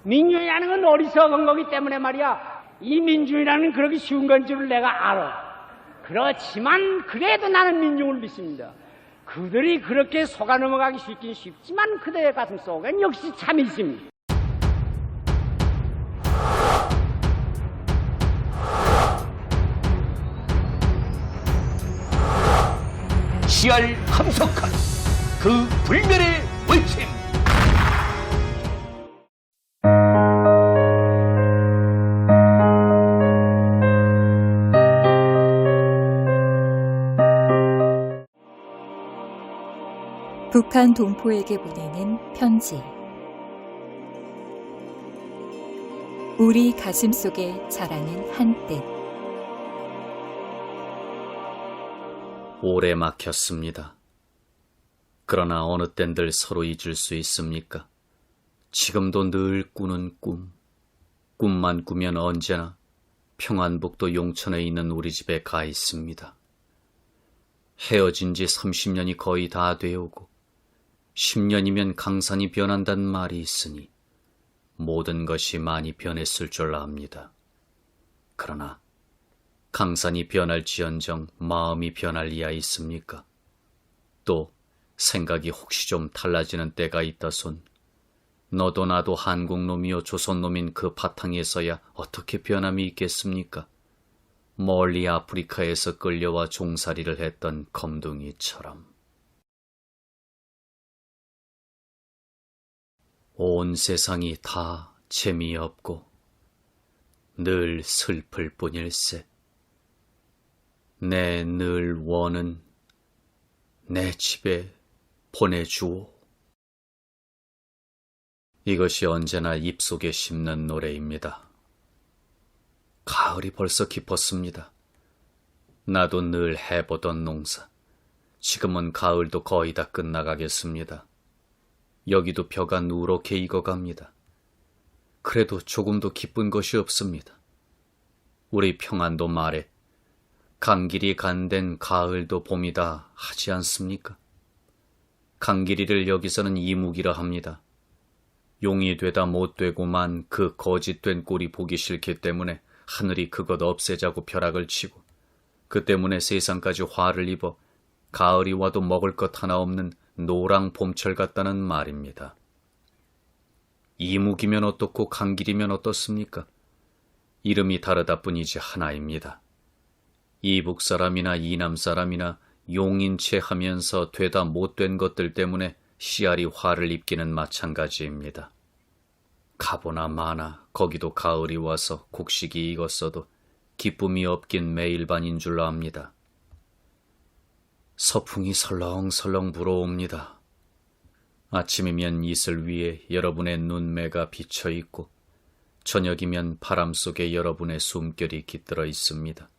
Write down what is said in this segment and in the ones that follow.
민중이라는 건 어리석은 거기 때문에 말이야. 이 민중이라는 그렇게 쉬운 건 줄을 내가 알아. 그렇지만 그래도 나는 민중을 믿습니다. 그들이 그렇게 속아 넘어가기 쉽긴 쉽지만 그들의 가슴 속엔 역시 참이 있습니다. 시알 함석한 그 불멸의 외침. 북한 동포에게 보내는 편지. 우리 가슴 속에 자라는 한뜻. 오래 막혔습니다. 그러나 어느 땐들 서로 잊을 수 있습니까? 지금도 늘 꾸는 꿈. 꿈만 꾸면 언제나 평안북도 용천에 있는 우리 집에 가 있습니다. 헤어진 지 30년이 거의 다 되어오고 10년이면 강산이 변한다는 말이 있으니 모든 것이 많이 변했을 줄 압니다. 그러나 강산이 변할지언정 마음이 변할 리야 있습니까? 또 생각이 혹시 좀 달라지는 때가 있다손 너도 나도 한국놈이요 조선놈인 그 바탕에서야 어떻게 변함이 있겠습니까? 멀리 아프리카에서 끌려와 종살이를 했던 검둥이처럼. 온 세상이 다 재미없고 늘 슬플 뿐일세. 내 늘 원은 내 집에 보내주오. 이것이 언제나 입속에 심는 노래입니다. 가을이 벌써 깊었습니다. 나도 늘 해보던 농사. 지금은 가을도 거의 다 끝나가겠습니다. 여기도 벼가 누렇게 익어갑니다. 그래도 조금도 기쁜 것이 없습니다. 우리 평안도 말에 강길이 간된 가을도 봄이다 하지 않습니까? 강길이를 여기서는 이묵이라 합니다. 용이 되다 못 되고만 그 거짓된 꼴이 보기 싫기 때문에 하늘이 그것 없애자고 벼락을 치고 그 때문에 세상까지 화를 입어 가을이 와도 먹을 것 하나 없는 노랑 봄철 같다는 말입니다. 이묵이면 어떻고 강길이면 어떻습니까? 이름이 다르다 뿐이지 하나입니다. 이북 사람이나 이남 사람이나 용인 채 하면서 되다 못된 것들 때문에 씨알이 화를 입기는 마찬가지입니다. 가보나 마나 거기도 가을이 와서 곡식이 익었어도 기쁨이 없긴 매일반인 줄 압니다. 서풍이 설렁설렁 불어옵니다. 아침이면 이슬 위에 여러분의 눈매가 비쳐있고 저녁이면 바람 속에 여러분의 숨결이 깃들어 있습니다.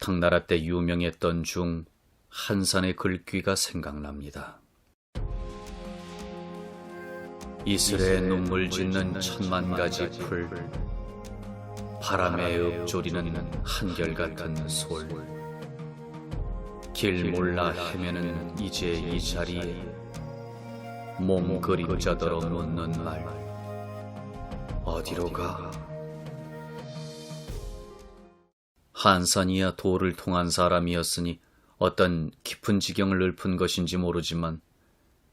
당나라 때 유명했던 중 한산의 글귀가 생각납니다. 이슬에 눈물 짓는 천만 가지 풀, 바람에 읊조리는 한결같은 솔, 길 몰라 헤매는 이제 이 자리에 몸 그림자더러 묻는 말, 어디로 가? 한산이야 도를 통한 사람이었으니 어떤 깊은 지경을 읊은 것인지 모르지만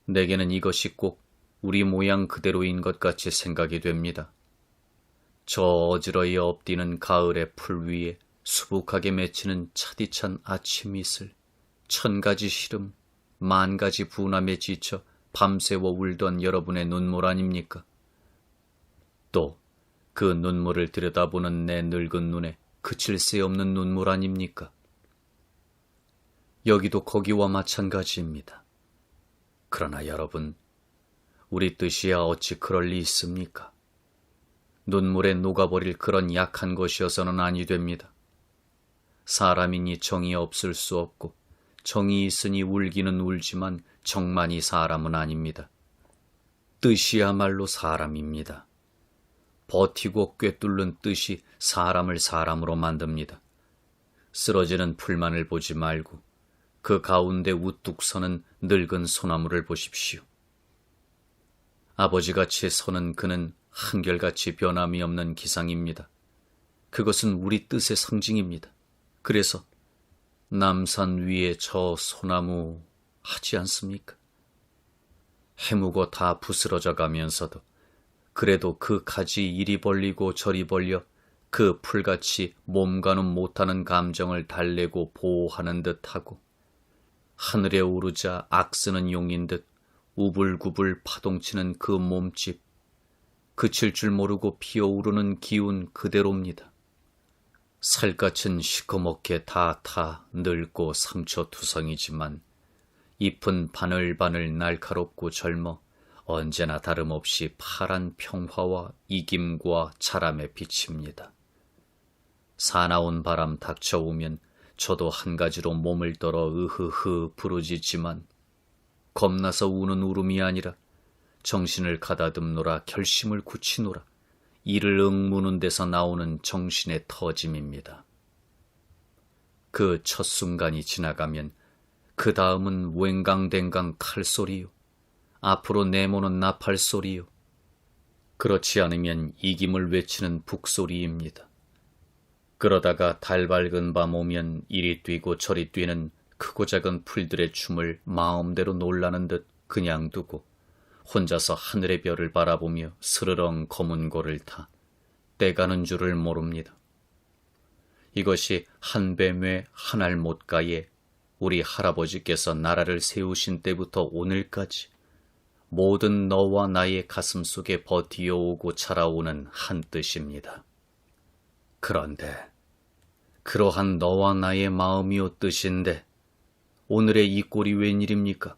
내게는 이것이 꼭 우리 모양 그대로인 것 같이 생각이 됩니다. 저 어지러이 엎디는 가을의 풀 위에 수북하게 맺히는 차디찬 아침 이슬, 천가지 시름, 만가지 분함에 지쳐 밤새워 울던 여러분의 눈물 아닙니까? 또 그 눈물을 들여다보는 내 늙은 눈에 그칠 새 없는 눈물 아닙니까? 여기도 거기와 마찬가지입니다. 그러나 여러분, 우리 뜻이야 어찌 그럴 리 있습니까? 눈물에 녹아버릴 그런 약한 것이어서는 아니 됩니다. 사람이니 정이 없을 수 없고 정이 있으니 울기는 울지만 정만이 사람은 아닙니다. 뜻이야말로 사람입니다. 버티고 꿰뚫는 뜻이 사람을 사람으로 만듭니다. 쓰러지는 풀만을 보지 말고 그 가운데 우뚝 서는 늙은 소나무를 보십시오. 아버지같이 서는 그는 한결같이 변함이 없는 기상입니다. 그것은 우리 뜻의 상징입니다. 그래서 남산 위에 저 소나무 하지 않습니까? 해무고 다 부스러져 가면서도 그래도 그 가지 이리 벌리고 저리 벌려 그 풀같이 몸과는 못하는 감정을 달래고 보호하는 듯하고 하늘에 오르자 악쓰는 용인 듯 우불구불 파동치는 그 몸집, 그칠 줄 모르고 피어오르는 기운 그대로입니다. 살갗은 시커멓게 다 늙고 상처투성이지만 잎은 바늘바늘 날카롭고 젊어 언제나 다름없이 파란 평화와 이김과 자람에 비칩니다. 사나운 바람 닥쳐오면 저도 한 가지로 몸을 떨어 으흐흐 부르짖지만 겁나서 우는 울음이 아니라 정신을 가다듬노라 결심을 굳히노라 이를 응무는 데서 나오는 정신의 터짐입니다. 그 첫 순간이 지나가면 그 다음은 웽강댕강 칼소리요. 앞으로 내모는 나팔소리요. 그렇지 않으면 이김을 외치는 북소리입니다. 그러다가 달 밝은 밤 오면 이리 뛰고 저리 뛰는 크고 작은 풀들의 춤을 마음대로 놀라는 듯 그냥 두고 혼자서 하늘의 별을 바라보며 스르렁 검은 고를 타 떼가는 줄을 모릅니다. 이것이 한뱀의 한 알 못가에 우리 할아버지께서 나라를 세우신 때부터 오늘까지 모든 너와 나의 가슴 속에 버티어오고 자라오는 한 뜻입니다. 그런데 그러한 너와 나의 마음이요 뜻인데 오늘의 이 꼴이 웬일입니까?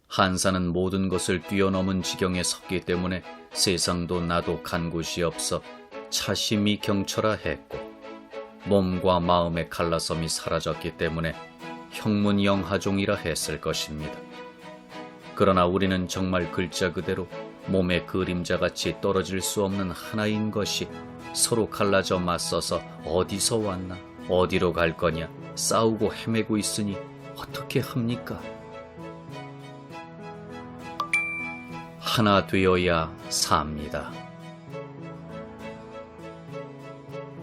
한사는 모든 것을 뛰어넘은 지경에 섰기 때문에 세상도 나도 간 곳이 없어 차심이 경철화했고 몸과 마음의 갈라섬이 사라졌기 때문에 형문영하종이라 했을 것입니다. 그러나 우리는 정말 글자 그대로 몸의 그림자같이 떨어질 수 없는 하나인 것이 서로 갈라져 맞서서 어디서 왔나 어디로 갈 거냐 싸우고 헤매고 있으니 어떻게 합니까? 하나 되어야 삽니다.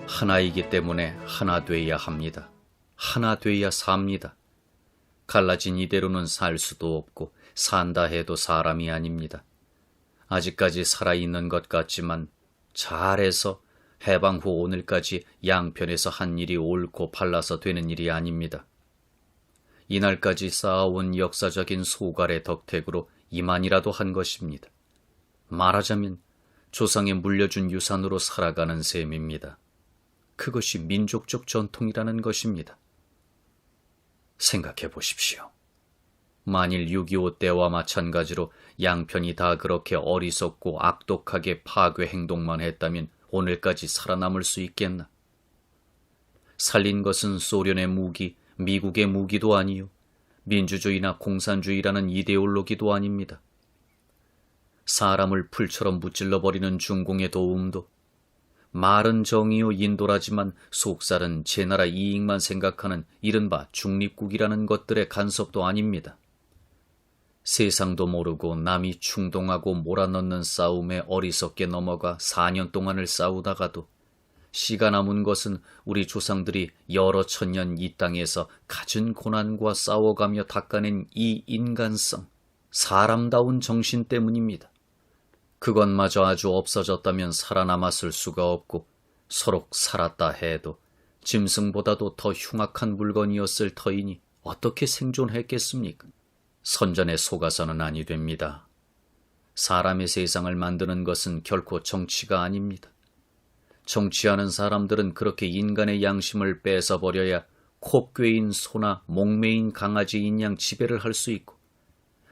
하나이기 때문에 하나 돼야 합니다. 하나 돼야 삽니다. 갈라진 이대로는 살 수도 없고 산다 해도 사람이 아닙니다. 아직까지 살아있는 것 같지만 잘해서 해방 후 오늘까지 양편에서 한 일이 옳고 팔라서 되는 일이 아닙니다. 이날까지 쌓아온 역사적인 소갈의 덕택으로 이만이라도 한 것입니다. 말하자면 조상이 물려준 유산으로 살아가는 셈입니다. 그것이 민족적 전통이라는 것입니다. 생각해 보십시오. 만일 6.25 때와 마찬가지로 양편이 다 그렇게 어리석고 악독하게 파괴 행동만 했다면 오늘까지 살아남을 수 있겠나? 살린 것은 소련의 무기, 미국의 무기도 아니요. 민주주의나 공산주의라는 이데올로기도 아닙니다. 사람을 풀처럼 무찔러버리는 중공의 도움도 말은 정의요 인도라지만 속살은 제 나라 이익만 생각하는 이른바 중립국이라는 것들의 간섭도 아닙니다. 세상도 모르고 남이 충동하고 몰아넣는 싸움에 어리석게 넘어가 4년 동안을 싸우다가도 씨가 남은 것은 우리 조상들이 여러 천년 이 땅에서 갖은 고난과 싸워가며 닦아낸 이 인간성, 사람다운 정신 때문입니다. 그것마저 아주 없어졌다면 살아남았을 수가 없고 서로 살았다 해도 짐승보다도 더 흉악한 물건이었을 터이니 어떻게 생존했겠습니까? 선전에 속아서는 아니 됩니다. 사람의 세상을 만드는 것은 결코 정치가 아닙니다. 정치하는 사람들은 그렇게 인간의 양심을 뺏어버려야 콧괴인 소나 목매인 강아지인 양 지배를 할 수 있고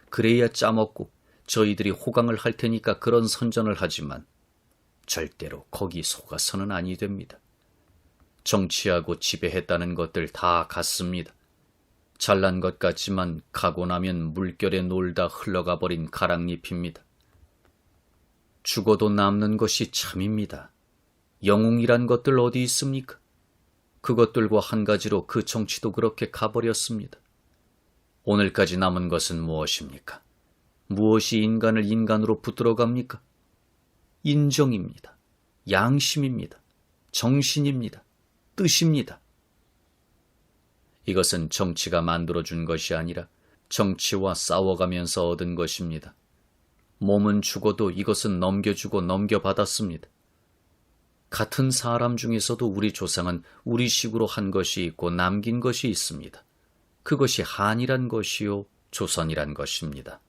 그래야 짜먹고 저희들이 호강을 할 테니까 그런 선전을 하지만 절대로 거기 속아서는 아니 됩니다. 정치하고 지배했다는 것들 다 같습니다. 잘난 것 같지만 가고 나면 물결에 놀다 흘러가 버린 가랑잎입니다. 죽어도 남는 것이 참입니다. 영웅이란 것들 어디 있습니까? 그것들과 한 가지로 그 정치도 그렇게 가버렸습니다. 오늘까지 남은 것은 무엇입니까? 무엇이 인간을 인간으로 붙들어 갑니까? 인정입니다. 양심입니다. 정신입니다. 뜻입니다. 이것은 정치가 만들어준 것이 아니라 정치와 싸워가면서 얻은 것입니다. 몸은 죽어도 이것은 넘겨주고 넘겨받았습니다. 같은 사람 중에서도 우리 조상은 우리식으로 한 것이 있고 남긴 것이 있습니다. 그것이 한이란 것이요 조선이란 것입니다.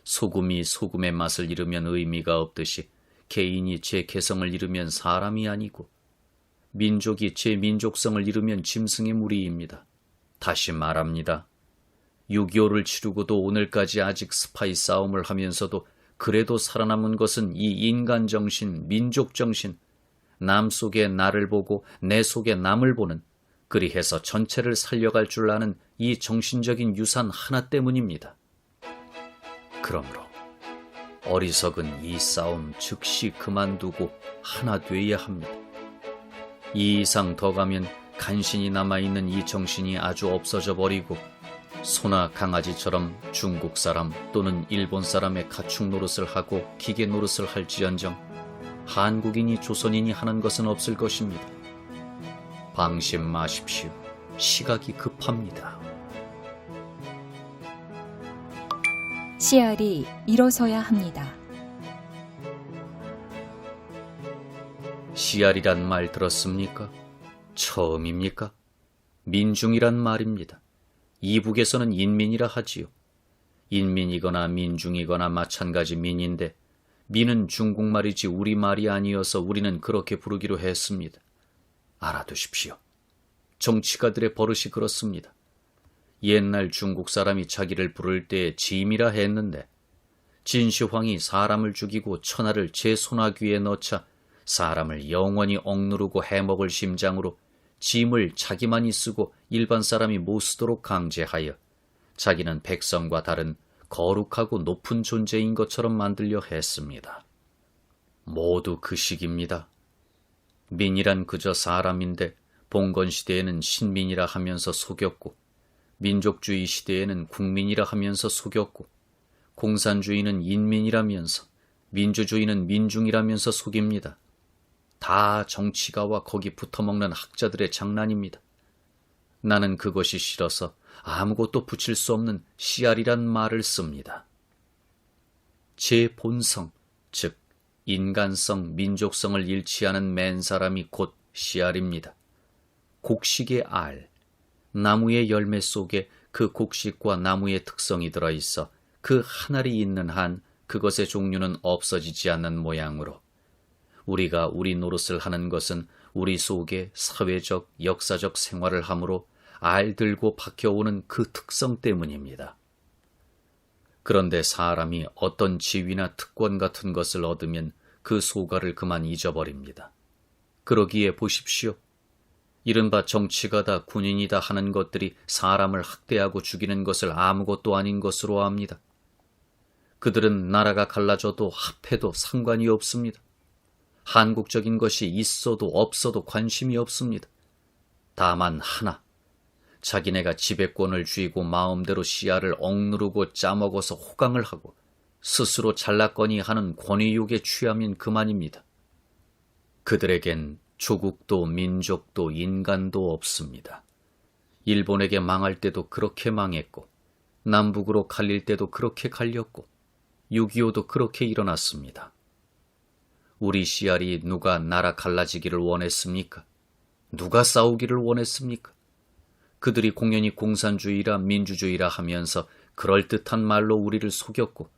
소금이 소금의 맛을 잃으면 의미가 없듯이 개인이 제 개성을 잃으면 사람이 아니고 민족이 제 민족성을 잃으면 짐승의 무리입니다. 다시 말합니다. 6.25를 치르고도 오늘까지 아직 스파이 싸움을 하면서도 그래도 살아남은 것은 이 인간정신, 민족정신, 남 속에 나를 보고 내 속에 남을 보는, 그리해서 전체를 살려갈 줄 아는 이 정신적인 유산 하나 때문입니다. 그러므로 어리석은 이 싸움 즉시 그만두고 하나 돼야 합니다. 이 이상 더 가면 간신히 남아있는 이 정신이 아주 없어져 버리고 소나 강아지처럼 중국 사람 또는 일본 사람의 가축 노릇을 하고 기계 노릇을 할지언정 한국인이 조선인이 하는 것은 없을 것입니다. 방심 마십시오. 시각이 급합니다. 씨알이 일어서야 합니다. 씨알이란 말 들었습니까? 처음입니까? 민중이란 말입니다. 이북에서는 인민이라 하지요. 인민이거나 민중이거나 마찬가지 민인데 민은 중국말이지 우리말이 아니어서 우리는 그렇게 부르기로 했습니다. 알아두십시오. 정치가들의 버릇이 그렇습니다. 옛날 중국 사람이 자기를 부를 때에 짐이라 했는데 진시황이 사람을 죽이고 천하를 제 소나귀에 넣자 사람을 영원히 억누르고 해먹을 심장으로 짐을 자기만이 쓰고 일반 사람이 못 쓰도록 강제하여 자기는 백성과 다른 거룩하고 높은 존재인 것처럼 만들려 했습니다. 모두 그 식입니다. 민이란 그저 사람인데 봉건 시대에는 신민이라 하면서 속였고 민족주의 시대에는 국민이라 하면서 속였고 공산주의는 인민이라면서 민주주의는 민중이라면서 속입니다. 다 정치가와 거기 붙어먹는 학자들의 장난입니다. 나는 그것이 싫어서 아무것도 붙일 수 없는 씨알이란 말을 씁니다. 제 본성, 즉 인간성, 민족성을 잃지 않은 맨 사람이 곧 씨알입니다. 곡식의 알, 나무의 열매 속에 그 곡식과 나무의 특성이 들어있어 그 한 알이 있는 한 그것의 종류는 없어지지 않는 모양으로 우리가 우리 노릇을 하는 것은 우리 속에 사회적, 역사적 생활을 하므로 알 들고 박혀오는 그 특성 때문입니다. 그런데 사람이 어떤 지위나 특권 같은 것을 얻으면 그 소가를 그만 잊어버립니다. 그러기에 보십시오. 이른바 정치가다 군인이다 하는 것들이 사람을 학대하고 죽이는 것을 아무것도 아닌 것으로 압니다. 그들은 나라가 갈라져도 합해도 상관이 없습니다. 한국적인 것이 있어도 없어도 관심이 없습니다. 다만 하나, 자기네가 지배권을 쥐고 마음대로 씨알을 억누르고 짜먹어서 호강을 하고 스스로 잘났거니 하는 권위욕에 취하면 그만입니다. 그들에겐 조국도 민족도 인간도 없습니다. 일본에게 망할 때도 그렇게 망했고 남북으로 갈릴 때도 그렇게 갈렸고 6.25도 그렇게 일어났습니다. 우리 씨알이 누가 나라 갈라지기를 원했습니까? 누가 싸우기를 원했습니까? 그들이 공연히 공산주의라 민주주의라 하면서 그럴듯한 말로 우리를 속였고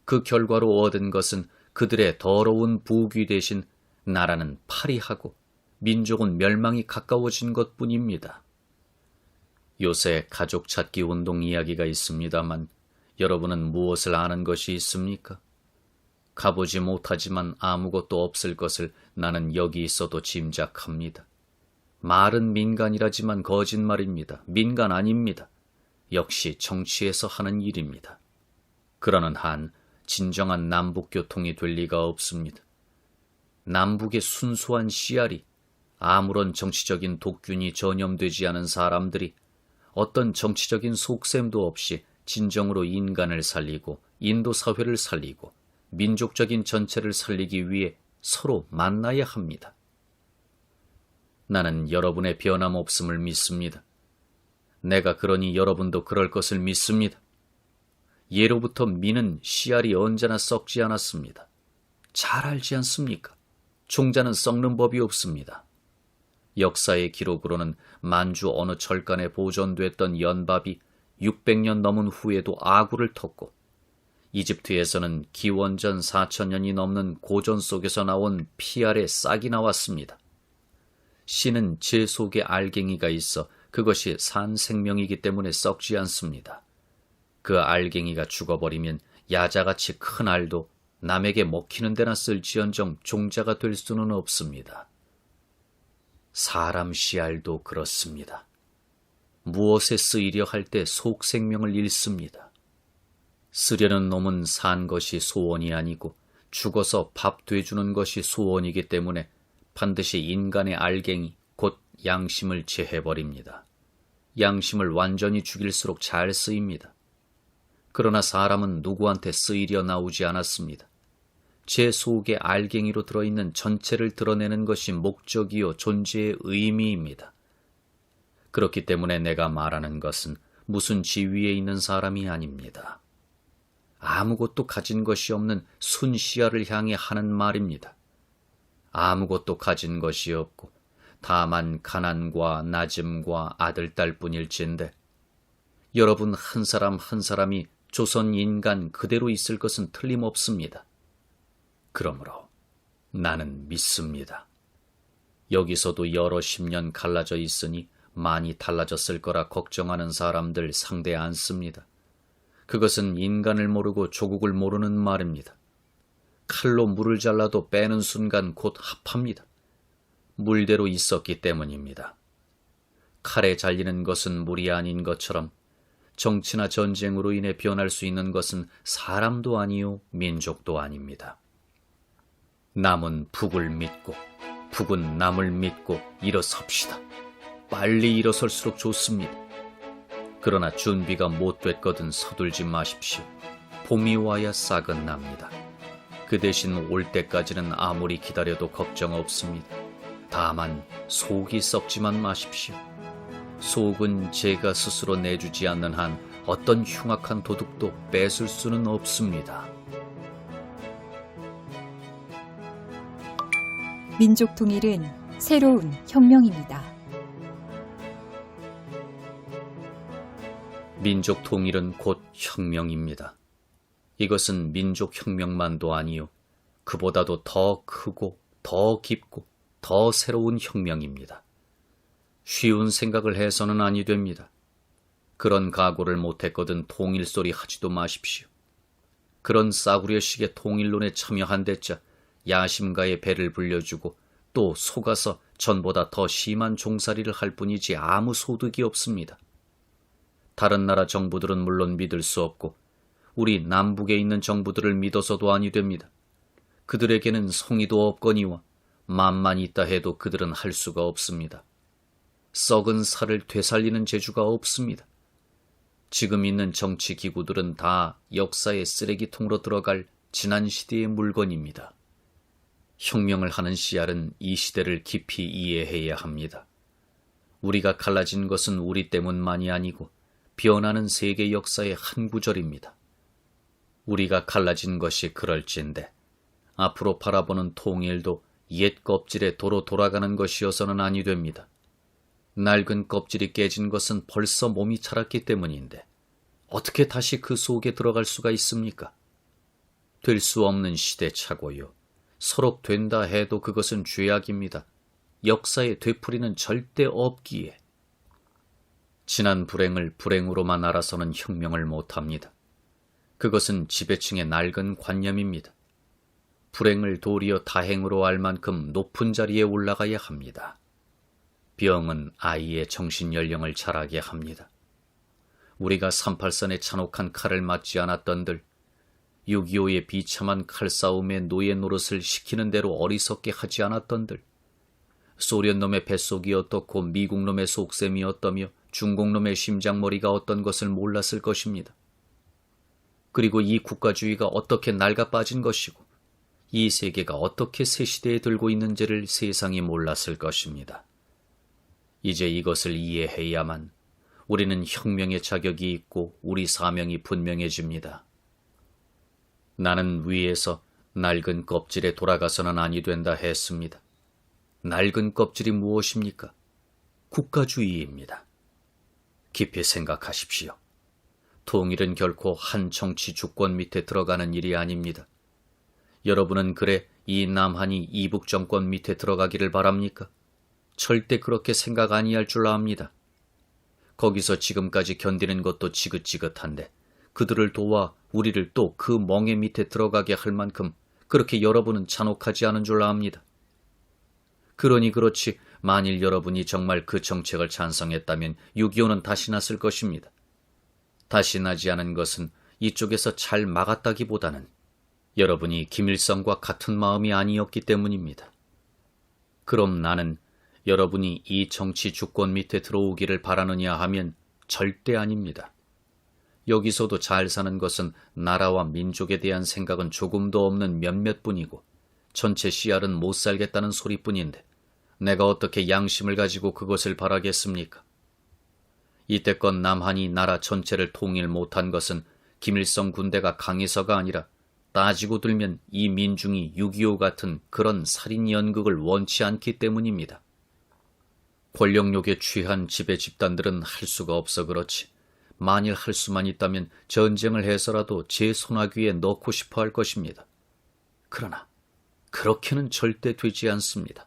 그 결과로 얻은 것은 그들의 더러운 부귀 대신 나라는 파리하고 민족은 멸망이 가까워진 것뿐입니다. 요새 가족 찾기 운동 이야기가 있습니다만 여러분은 무엇을 아는 것이 있습니까? 가보지 못하지만 아무것도 없을 것을 나는 여기 있어도 짐작합니다. 말은 민간이라지만 거짓말입니다. 민간 아닙니다. 역시 정치에서 하는 일입니다. 그러는 한 진정한 남북교통이 될 리가 없습니다. 남북의 순수한 씨알이 아무런 정치적인 독균이 전염되지 않은 사람들이 어떤 정치적인 속셈도 없이 진정으로 인간을 살리고 인도 사회를 살리고 민족적인 전체를 살리기 위해 서로 만나야 합니다. 나는 여러분의 변함없음을 믿습니다. 내가 그러니 여러분도 그럴 것을 믿습니다. 예로부터 미는 씨알이 언제나 썩지 않았습니다. 잘 알지 않습니까? 종자는 썩는 법이 없습니다. 역사의 기록으로는 만주 어느 절간에 보존됐던 연밥이 600년 넘은 후에도 아구를 텄고, 이집트에서는 기원전 4000년이 넘는 고전 속에서 나온 피알의 싹이 나왔습니다. 씨는 제 속에 알갱이가 있어 그것이 산 생명이기 때문에 썩지 않습니다. 그 알갱이가 죽어버리면 야자같이 큰 알도 남에게 먹히는 데나 쓸지언정 종자가 될 수는 없습니다. 사람 씨알도 그렇습니다. 무엇에 쓰이려 할 때 속 생명을 잃습니다. 쓰려는 놈은 산 것이 소원이 아니고 죽어서 밥 돼주는 것이 소원이기 때문에 반드시 인간의 알갱이, 곧 양심을 제해버립니다. 양심을 완전히 죽일수록 잘 쓰입니다. 그러나 사람은 누구한테 쓰이려 나오지 않았습니다. 제 속에 알갱이로 들어있는 전체를 드러내는 것이 목적이요 존재의 의미입니다. 그렇기 때문에 내가 말하는 것은 무슨 지위에 있는 사람이 아닙니다. 아무것도 가진 것이 없는 순시야를 향해 하는 말입니다. 아무것도 가진 것이 없고 다만 가난과 낮음과 아들딸뿐일진데, 여러분 한 사람 한 사람이 조선 인간 그대로 있을 것은 틀림없습니다. 그러므로 나는 믿습니다. 여기서도 여러 10년 갈라져 있으니 많이 달라졌을 거라 걱정하는 사람들 상대 않습니다. 그것은 인간을 모르고 조국을 모르는 말입니다. 칼로 물을 잘라도 빼는 순간 곧 합합니다. 물대로 있었기 때문입니다. 칼에 잘리는 것은 물이 아닌 것처럼 정치나 전쟁으로 인해 변할 수 있는 것은 사람도 아니요 민족도 아닙니다. 남은 북을 믿고 북은 남을 믿고 일어섭시다. 빨리 일어설수록 좋습니다. 그러나 준비가 못 됐거든 서둘지 마십시오. 봄이 와야 싹은 납니다. 그 대신 올 때까지는 아무리 기다려도 걱정 없습니다. 다만 속이 썩지만 마십시오. 속은 제가 스스로 내주지 않는 한 어떤 흉악한 도둑도 뺏을 수는 없습니다. 민족 통일은 새로운 혁명입니다. 민족 통일은 곧 혁명입니다. 이것은 민족 혁명만도 아니요, 그보다도 더 크고 더 깊고 더 새로운 혁명입니다. 쉬운 생각을 해서는 아니 됩니다. 그런 각오를 못했거든 통일 소리 하지도 마십시오. 그런 싸구려식의 통일론에 참여한 데짜 야심가의 배를 불려주고 또 속아서 전보다 더 심한 종살이를 할 뿐이지 아무 소득이 없습니다. 다른 나라 정부들은 물론 믿을 수 없고 우리 남북에 있는 정부들을 믿어서도 아니 됩니다. 그들에게는 성의도 없거니와 맘만 있다 해도 그들은 할 수가 없습니다. 썩은 살을 되살리는 재주가 없습니다. 지금 있는 정치기구들은 다 역사의 쓰레기통으로 들어갈 지난 시대의 물건입니다. 혁명을 하는 씨알은 이 시대를 깊이 이해해야 합니다. 우리가 갈라진 것은 우리 때문만이 아니고 변하는 세계 역사의 한 구절입니다. 우리가 갈라진 것이 그럴진데 앞으로 바라보는 통일도 옛 껍질에 도로 돌아가는 것이어서는 아니 됩니다. 낡은 껍질이 깨진 것은 벌써 몸이 자랐기 때문인데 어떻게 다시 그 속에 들어갈 수가 있습니까? 될 수 없는 시대착오요. 서로 된다 해도 그것은 죄악입니다. 역사의 되풀이는 절대 없기에. 지난 불행을 불행으로만 알아서는 혁명을 못합니다. 그것은 지배층의 낡은 관념입니다. 불행을 도리어 다행으로 알 만큼 높은 자리에 올라가야 합니다. 병은 아이의 정신연령을 자라게 합니다. 우리가 38선의 잔혹한 칼을 맞지 않았던들, 6.25의 비참한 칼싸움에 노예 노릇을 시키는 대로 어리석게 하지 않았던들, 소련놈의 뱃속이 어떻고 미국놈의 속셈이 어떠며 중국놈의 심장머리가 어떤 것을 몰랐을 것입니다. 그리고 이 국가주의가 어떻게 낡아 빠진 것이고 이 세계가 어떻게 새 시대에 들고 있는지를 세상이 몰랐을 것입니다. 이제 이것을 이해해야만 우리는 혁명의 자격이 있고 우리 사명이 분명해집니다. 나는 위에서 낡은 껍질에 돌아가서는 아니 된다 했습니다. 낡은 껍질이 무엇입니까? 국가주의입니다. 깊이 생각하십시오. 통일은 결코 한 정치 주권 밑에 들어가는 일이 아닙니다. 여러분은 그래 이 남한이 이북 정권 밑에 들어가기를 바랍니까? 절대 그렇게 생각 아니할 줄 압니다. 거기서 지금까지 견디는 것도 지긋지긋한데 그들을 도와 우리를 또 그 멍에 밑에 들어가게 할 만큼 그렇게 여러분은 잔혹하지 않은 줄 압니다. 그러니 그렇지 만일 여러분이 정말 그 정책을 찬성했다면 6.25는 다시 났을 것입니다. 다시 나지 않은 것은 이쪽에서 잘 막았다기보다는 여러분이 김일성과 같은 마음이 아니었기 때문입니다. 그럼 나는 여러분이 이 정치 주권 밑에 들어오기를 바라느냐 하면 절대 아닙니다. 여기서도 잘 사는 것은 나라와 민족에 대한 생각은 조금도 없는 몇몇 분이고 전체 씨알은 못 살겠다는 소리뿐인데 내가 어떻게 양심을 가지고 그것을 바라겠습니까? 이때껏 남한이 나라 전체를 통일 못한 것은 김일성 군대가 강해서가 아니라 따지고 들면 이 민중이 6.25 같은 그런 살인 연극을 원치 않기 때문입니다. 권력욕에 취한 지배 집단들은 할 수가 없어 그렇지 만일 할 수만 있다면 전쟁을 해서라도 제 손아귀에 넣고 싶어 할 것입니다. 그러나 그렇게는 절대 되지 않습니다.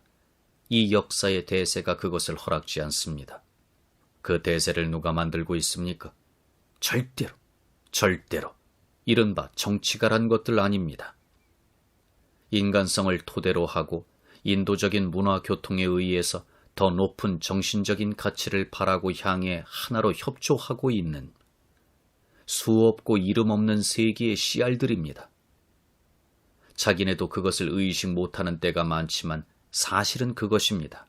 이 역사의 대세가 그것을 허락지 않습니다. 그 대세를 누가 만들고 있습니까? 절대로 이른바 정치가란 것들 아닙니다. 인간성을 토대로 하고 인도적인 문화 교통에 의해서 더 높은 정신적인 가치를 바라고 향해 하나로 협조하고 있는 수없고 이름 없는 세계의 씨알들입니다. 자기네도 그것을 의식 못하는 때가 많지만 사실은 그것입니다.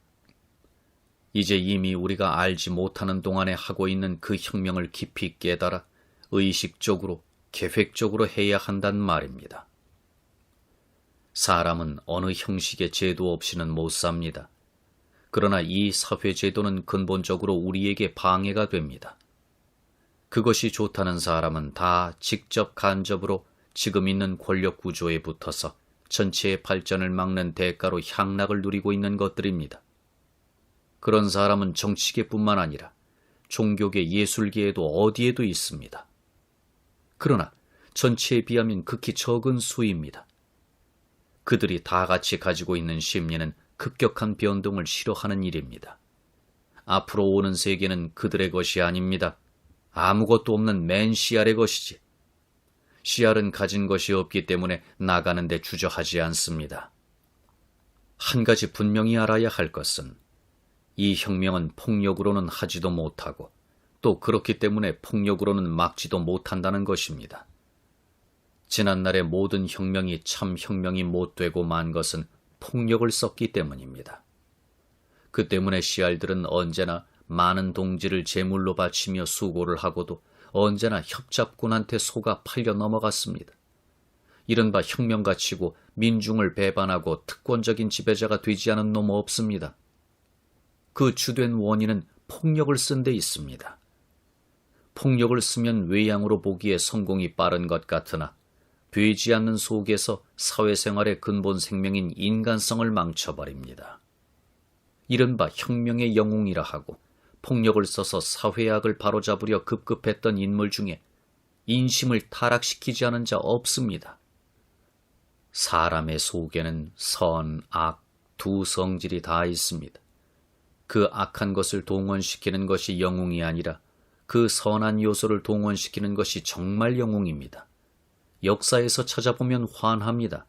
이제 이미 우리가 알지 못하는 동안에 하고 있는 그 혁명을 깊이 깨달아 의식적으로 계획적으로 해야 한단 말입니다. 사람은 어느 형식의 제도 없이는 못 삽니다. 그러나 이 사회제도는 근본적으로 우리에게 방해가 됩니다. 그것이 좋다는 사람은 다 직접 간접으로 지금 있는 권력 구조에 붙어서 전체의 발전을 막는 대가로 향락을 누리고 있는 것들입니다. 그런 사람은 정치계뿐만 아니라 종교계, 예술계에도 어디에도 있습니다. 그러나 전체에 비하면 극히 적은 수입니다. 그들이 다 같이 가지고 있는 심리는 급격한 변동을 싫어하는 일입니다. 앞으로 오는 세계는 그들의 것이 아닙니다. 아무것도 없는 맨 씨알의 것이지. 씨알은 가진 것이 없기 때문에 나가는 데 주저하지 않습니다. 한 가지 분명히 알아야 할 것은 이 혁명은 폭력으로는 하지도 못하고 또 그렇기 때문에 폭력으로는 막지도 못한다는 것입니다. 지난날의 모든 혁명이 참 혁명이 못되고 만 것은 폭력을 썼기 때문입니다. 그 때문에 씨알들은 언제나 많은 동지를 제물로 바치며 수고를 하고도 언제나 협잡군한테 속아 팔려 넘어갔습니다. 이른바 혁명가치고 민중을 배반하고 특권적인 지배자가 되지 않은 놈 없습니다. 그 주된 원인은 폭력을 쓴 데 있습니다. 폭력을 쓰면 외양으로 보기에 성공이 빠른 것 같으나 되지 않는 속에서 사회생활의 근본 생명인 인간성을 망쳐버립니다. 이른바 혁명의 영웅이라 하고 폭력을 써서 사회악을 바로잡으려 급급했던 인물 중에 인심을 타락시키지 않은 자 없습니다. 사람의 속에는 선, 악, 두 성질이 다 있습니다. 그 악한 것을 동원시키는 것이 영웅이 아니라 그 선한 요소를 동원시키는 것이 정말 영웅입니다. 역사에서 찾아보면 환합니다.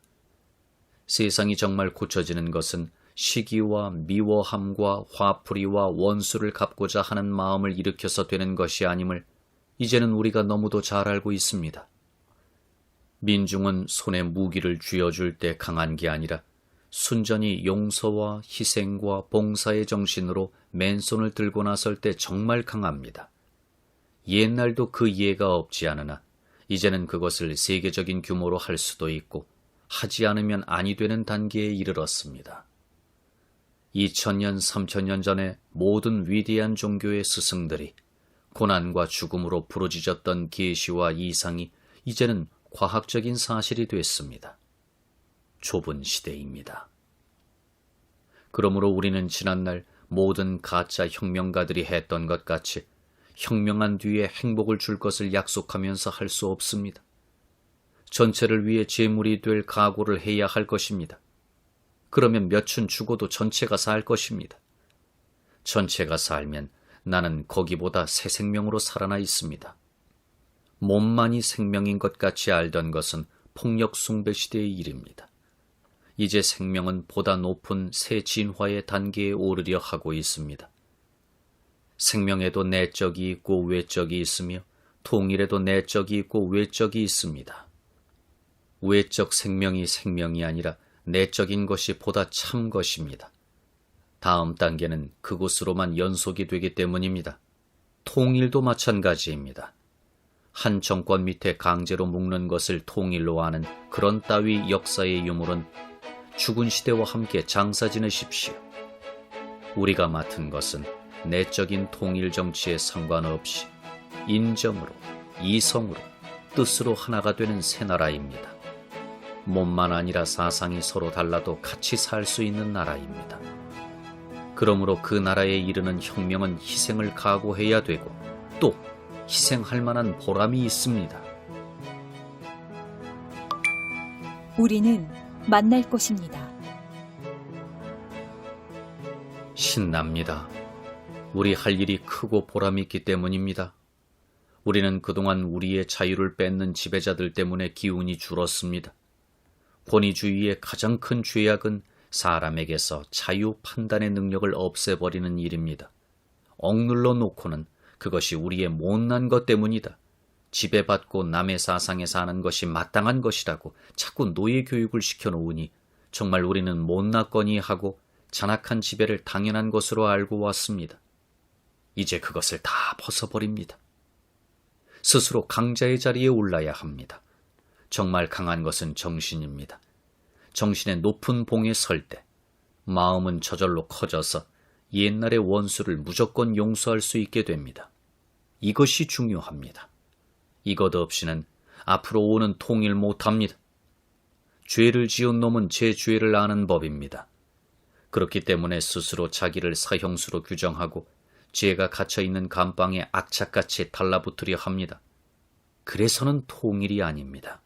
세상이 정말 고쳐지는 것은 시기와 미워함과 화풀이와 원수를 갚고자 하는 마음을 일으켜서 되는 것이 아님을 이제는 우리가 너무도 잘 알고 있습니다. 민중은 손에 무기를 쥐어줄 때 강한 게 아니라 순전히 용서와 희생과 봉사의 정신으로 맨손을 들고 나설 때 정말 강합니다. 옛날도 그 예가 없지 않으나 이제는 그것을 세계적인 규모로 할 수도 있고 하지 않으면 아니 되는 단계에 이르렀습니다. 2000년, 3000년 전에 모든 위대한 종교의 스승들이 고난과 죽음으로 부르짖었던 계시와 이상이 이제는 과학적인 사실이 됐습니다. 좁은 시대입니다. 그러므로 우리는 지난날 모든 가짜 혁명가들이 했던 것 같이 혁명한 뒤에 행복을 줄 것을 약속하면서 할 수 없습니다. 전체를 위해 제물이 될 각오를 해야 할 것입니다. 그러면 몇춘 죽어도 전체가 살 것입니다. 전체가 살면 나는 거기보다 새 생명으로 살아나 있습니다. 몸만이 생명인 것 같이 알던 것은 폭력 숭배 시대의 일입니다. 이제 생명은 보다 높은 새 진화의 단계에 오르려 하고 있습니다. 생명에도 내적이 있고 외적이 있으며 통일에도 내적이 있고 외적이 있습니다. 외적 생명이 생명이 아니라 내적인 것이 보다 참 것입니다. 다음 단계는 그곳으로만 연속이 되기 때문입니다. 통일도 마찬가지입니다. 한 정권 밑에 강제로 묶는 것을 통일로 하는 그런 따위 역사의 유물은 죽은 시대와 함께 장사 지내십시오. 우리가 맡은 것은 내적인 통일 정치에 상관없이 인정으로, 이성으로, 뜻으로 하나가 되는 새 나라입니다. 몸만 아니라 사상이 서로 달라도 같이 살 수 있는 나라입니다. 그러므로 그 나라에 이르는 혁명은 희생을 각오해야 되고 또 희생할 만한 보람이 있습니다. 우리는 만날 것입니다. 신납니다. 우리 할 일이 크고 보람이 있기 때문입니다. 우리는 그동안 우리의 자유를 뺏는 지배자들 때문에 기운이 줄었습니다. 권위주의의 가장 큰 죄악은 사람에게서 자유 판단의 능력을 없애버리는 일입니다. 억눌러 놓고는 그것이 우리의 못난 것 때문이다. 지배받고 남의 사상에 사는 것이 마땅한 것이라고 자꾸 노예 교육을 시켜놓으니 정말 우리는 못났거니 하고 잔악한 지배를 당연한 것으로 알고 왔습니다. 이제 그것을 다 벗어버립니다. 스스로 강자의 자리에 올라야 합니다. 정말 강한 것은 정신입니다. 정신의 높은 봉에 설 때 마음은 저절로 커져서 옛날의 원수를 무조건 용서할 수 있게 됩니다. 이것이 중요합니다. 이것 없이는 앞으로 오는 통일 못합니다. 죄를 지은 놈은 제 죄를 아는 법입니다. 그렇기 때문에 스스로 자기를 사형수로 규정하고 죄가 갇혀있는 감방에 악착같이 달라붙으려 합니다. 그래서는 통일이 아닙니다.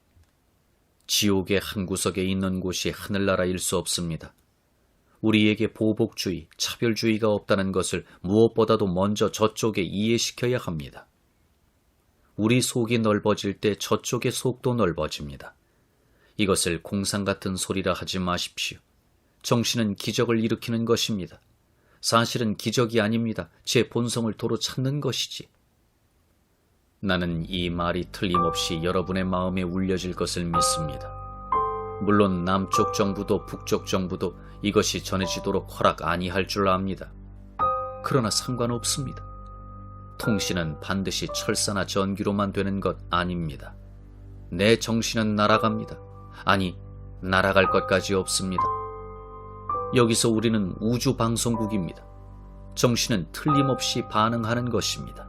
지옥의 한 구석에 있는 곳이 하늘나라일 수 없습니다. 우리에게 보복주의, 차별주의가 없다는 것을 무엇보다도 먼저 저쪽에 이해시켜야 합니다. 우리 속이 넓어질 때 저쪽의 속도 넓어집니다. 이것을 공상 같은 소리라 하지 마십시오. 정신은 기적을 일으키는 것입니다. 사실은 기적이 아닙니다. 제 본성을 도로 찾는 것이지. 나는 이 말이 틀림없이 여러분의 마음에 울려질 것을 믿습니다. 물론 남쪽 정부도 북쪽 정부도 이것이 전해지도록 허락 아니할 줄 압니다. 그러나 상관없습니다. 통신은 반드시 철사나 전기로만 되는 것 아닙니다. 내 정신은 날아갑니다. 아니, 날아갈 것까지 없습니다. 여기서 우리는 우주방송국입니다. 정신은 틀림없이 반응하는 것입니다.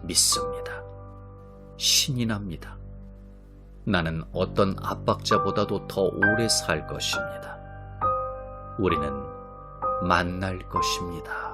믿습니다. 신이 납니다. 나는 어떤 압박자보다도 더 오래 살 것입니다. 우리는 만날 것입니다.